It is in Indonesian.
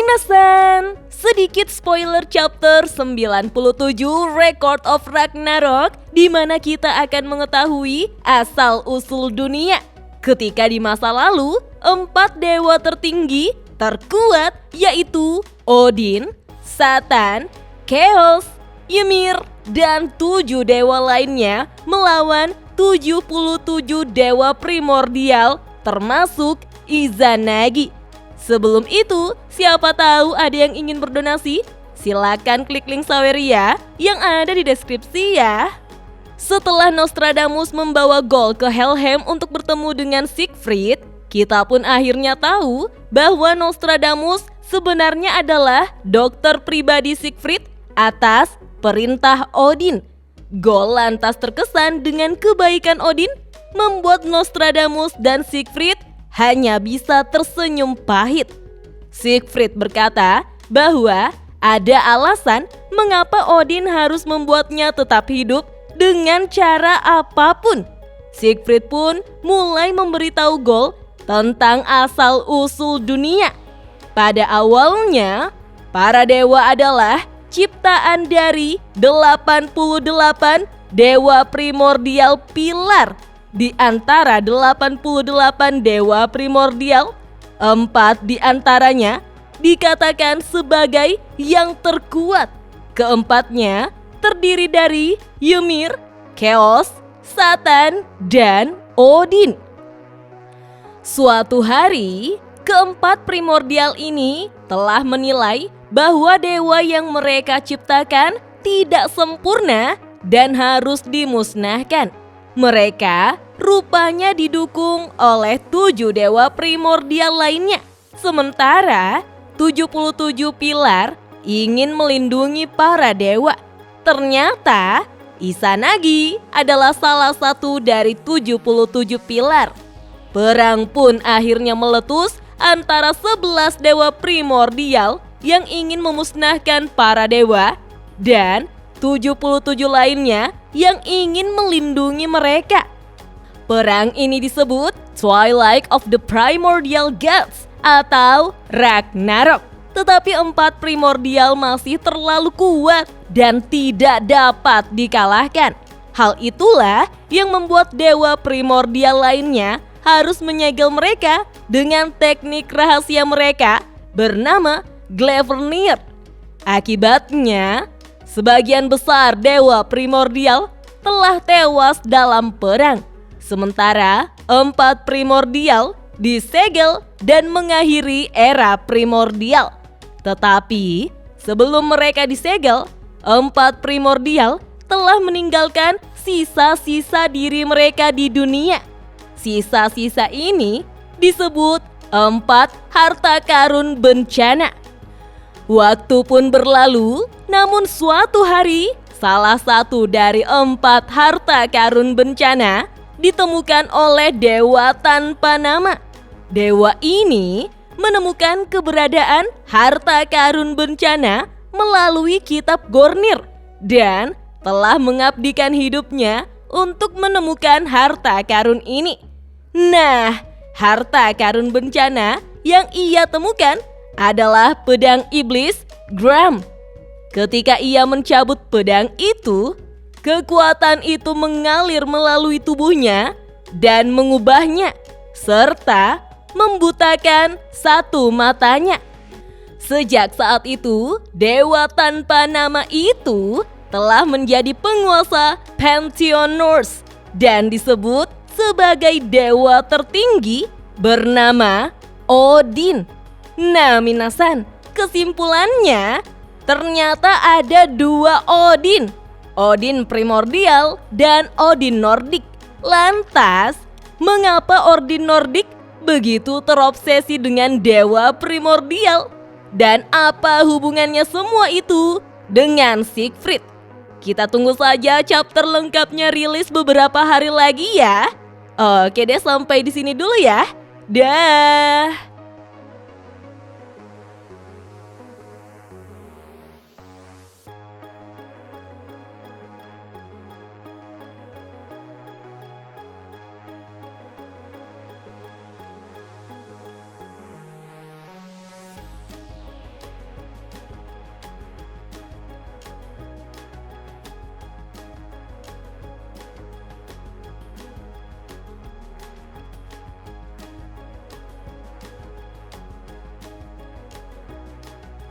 Minasan, sedikit spoiler chapter 97 Record of Ragnarok, di mana kita akan mengetahui asal-usul dunia. Ketika di masa lalu, 4 dewa tertinggi terkuat yaitu Odin, Satan, Chaos, Ymir, dan 7 dewa lainnya melawan 77 dewa primordial termasuk Izanagi. Sebelum itu, siapa tahu ada yang ingin berdonasi? Silakan klik link Saweria yang ada di deskripsi ya. Setelah Nostradamus membawa Gol ke Helheim untuk bertemu dengan Siegfried, kita pun akhirnya tahu bahwa Nostradamus sebenarnya adalah dokter pribadi Siegfried atas perintah Odin. Gol lantas terkesan dengan kebaikan Odin, membuat Nostradamus dan Siegfried hanya bisa tersenyum pahit. Siegfried berkata bahwa ada alasan mengapa Odin harus membuatnya tetap hidup dengan cara apapun. Siegfried pun mulai memberitahu Gol tentang asal-usul dunia. Pada awalnya, para dewa adalah ciptaan dari 88 dewa primordial pilar. Di antara 88 dewa primordial, 4 di antaranya dikatakan sebagai yang terkuat. Keempatnya terdiri dari Ymir, Chaos, Satan, dan Odin. Suatu hari, keempat primordial ini telah menilai bahwa dewa yang mereka ciptakan tidak sempurna dan harus dimusnahkan. Mereka rupanya didukung oleh 7 dewa primordial lainnya. Sementara 77 pilar ingin melindungi para dewa. Ternyata Izanagi adalah salah satu dari 77 pilar. Perang pun akhirnya meletus antara 11 dewa primordial yang ingin memusnahkan para dewa dan 77 lainnya yang ingin melindungi mereka. Perang ini disebut Twilight of the Primordial Gods atau Ragnarok. Tetapi 4 primordial masih terlalu kuat dan tidak dapat dikalahkan. Hal itulah yang membuat dewa primordial lainnya harus menyegel mereka dengan teknik rahasia mereka bernama Gleipnir. Akibatnya, sebagian besar dewa primordial telah tewas dalam perang. Sementara 4 primordial disegel dan mengakhiri era primordial. Tetapi sebelum mereka disegel, 4 primordial telah meninggalkan sisa-sisa diri mereka di dunia. Sisa-sisa ini disebut 4 harta karun bencana. Waktu pun berlalu, namun suatu hari salah satu dari 4 harta karun bencana ditemukan oleh dewa tanpa nama. Dewa ini menemukan keberadaan harta karun bencana melalui kitab Gornir dan telah mengabdikan hidupnya untuk menemukan harta karun ini. Nah, harta karun bencana yang ia temukan adalah pedang iblis Gram. Ketika ia mencabut pedang itu, kekuatan itu mengalir melalui tubuhnya dan mengubahnya, serta membutakan satu matanya. Sejak saat itu, dewa tanpa nama itu telah menjadi penguasa Pantheon Norse dan disebut sebagai dewa tertinggi bernama Odin. Nah, minasan, kesimpulannya ternyata ada 2 Odin. Odin primordial dan Odin Nordik. Lantas, mengapa Odin Nordik begitu terobsesi dengan dewa primordial? Dan apa hubungannya semua itu dengan Siegfried? Kita tunggu saja chapter lengkapnya rilis beberapa hari lagi ya. Oke deh, sampai di sini dulu ya. Dah.